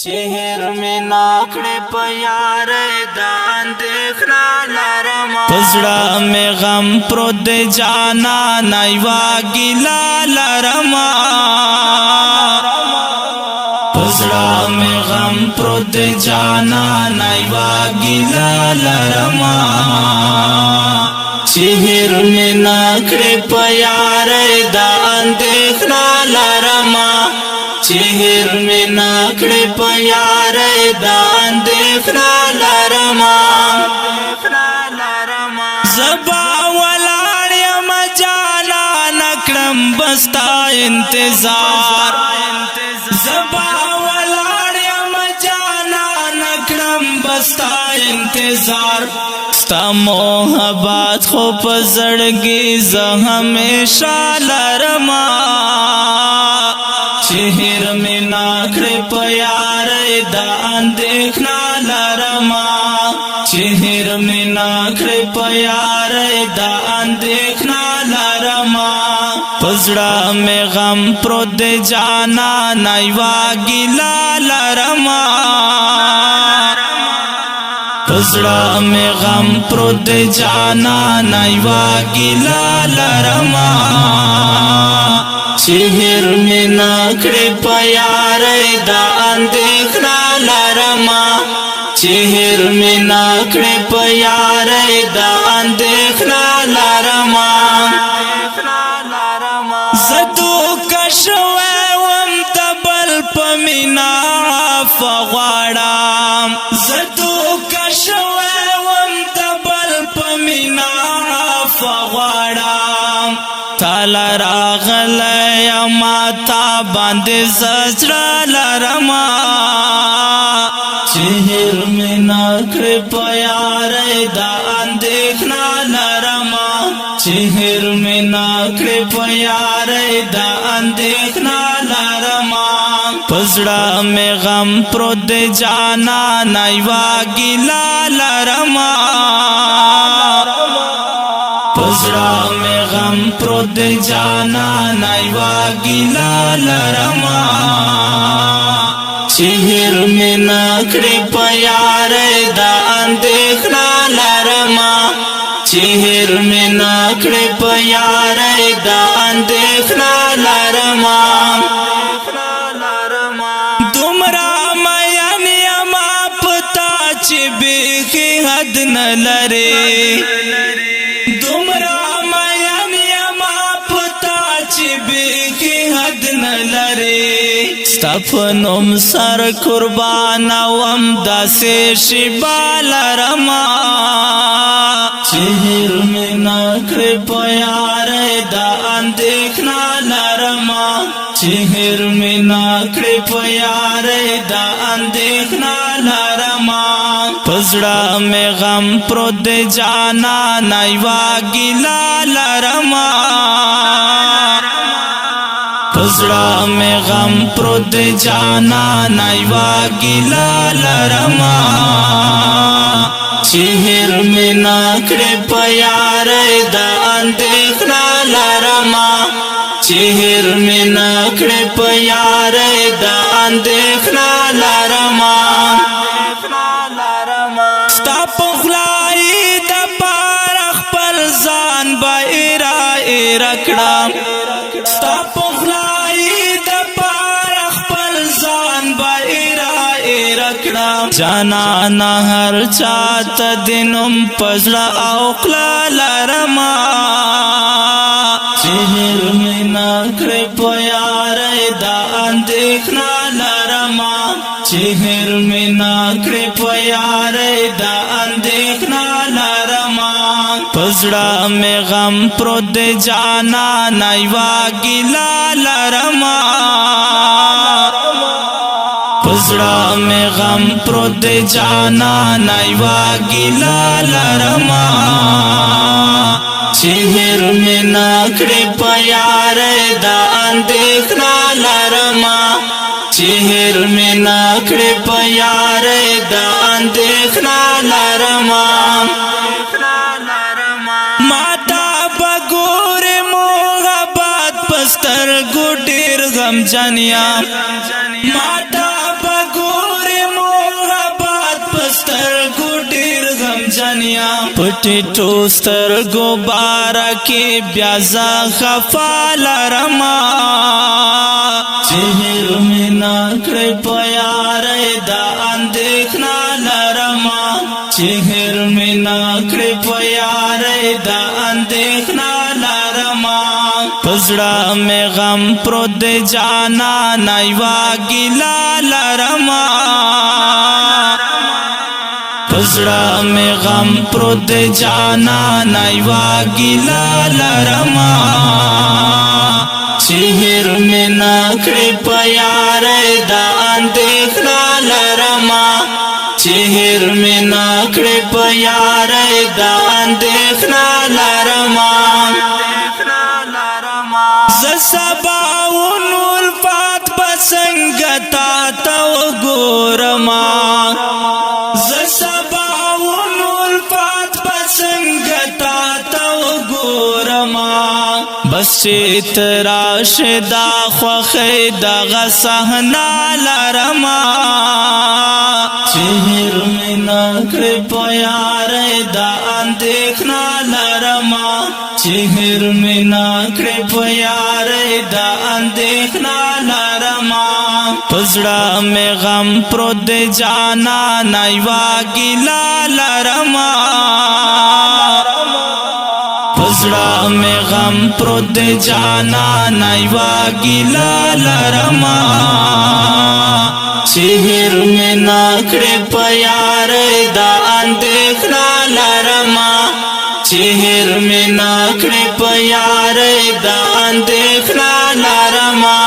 شهر میں ناکڑے پیار دان دیکھنا لرما پزڑا میں غم پرد جانا نائوا گلا لرما پزڑا میں غم پرد جانا نائوا گلا لرما شهر میں ناکڑے پیار دان دیکھنا لرما شهر میں ناکڑے پیار دان دیکھنا لرما زبا ولاریم جانا نکڑم بستا انتظار زبا ولاریم جانا نکڑم بستا انتظار ستا محبت خو پزڑگی ز ہمیشہ لرما شهر میں ناکڑے پیار دان دیکھنا لرما شهر میں ناکڑے پیار دان دیکھنا لرما پزڑا میں غم پرد جانا نائوا گلا لرما پزڑا میں غم پرد جانا نائوا گلا لرما شهر میں ناکڑے پیار دان دیکھنا لرما شهر میں ناکڑے پیار دان دیکھنا لرما زدو کشوے وم تبل پمینا فغوارام زدو کشوے وم تبل پمینا فغوارام تالا راغلی اما تا باند زجرا لرما شهر میں ناکڑے پیار دان دیکھنا لرما شهر میں ناکڑے پیار دان دیکھنا لرما پزڑا میں غم پرد جانا نائوا گلا لرما پزڑا میں غم پرد جانا نائوا گلا لرما شهر میں ناکڑے پیار دان دیکھنا لرما شهر میں ناکڑے پیار دان دیکھنا لرما دمرا میانی اما پتا چی بیخی حد نلرے دمرا میانی اما پتا چی بیخی حد نلرے ستفنم سر قربانا وم داسے شبا لرما شهر میں ناکڑے پیار دان دیکھنا لرما شهر میں ناکڑے پیار دان دیکھنا لرما پزڑا میں غم پرد جانا نائوا گلا لرما پزڑا میں غم پرد جانا نائوا گلا لرما شهر میں ناکڑے پیار دان دیکھنا لرما شهر میں ناکڑے پیار دان دیکھنا لرما ستا پخلائی دا پارخ پر زان با ایرا کڑا ستا پخلائی دا پارخ پر زان با ایرا کڑا جانا نا ہر چاہت دنم پزڑا اوقلا لرما شهر میں ناکڑے پیار دان دیکھنا لرما شهر میں ناکڑے پیار دان دیکھنا لرما پزڑا میں غم پرد جانا نائوا گلا لرما پزڑا میں غم پرد جانا نائوا گلا لرما شهر میں ناکڑے پیار دان دیکھنا لرما شهر میں ناکڑے پیار دان دیکھنا لرما ماتا بگور محبت پستر گڈیر غم جانیا ماتا بگور دنیا پټی ټوستر ګوبارا کې بیا ز خفا لرما چهر می نکړې پیار دا اندېښنا لرما چهر می نکړې پیار دا اندېښنا لرما پزړه می غم پرو د جانا نایوا ګیلا لرما پزړه می غم پرو د جانا نایوا ګیلا لرما چهر می نکړې پیار دا اندېښنا لرما چهر می نکړې پیار دا اندېښنا لرما ز سباون الفات پسنګ تا ته وګورما ز سباون الفات پسنګ تا ته وګورما بس چې تراش دا خوخه دغه صحنا لرما چهر می نکړې پیار دا اندېښنا لرما چهر می نکړې پیار دا اندېښنا لرما پزړه می غم پرو د جانا نایوا ګیلا لرما پزړه می غم پرو د جانا نایوا ګیلا لرما چهر می نکړې پیار دا اندېښنا لرما چهر می نکړې پیار دا اندېښنا لرما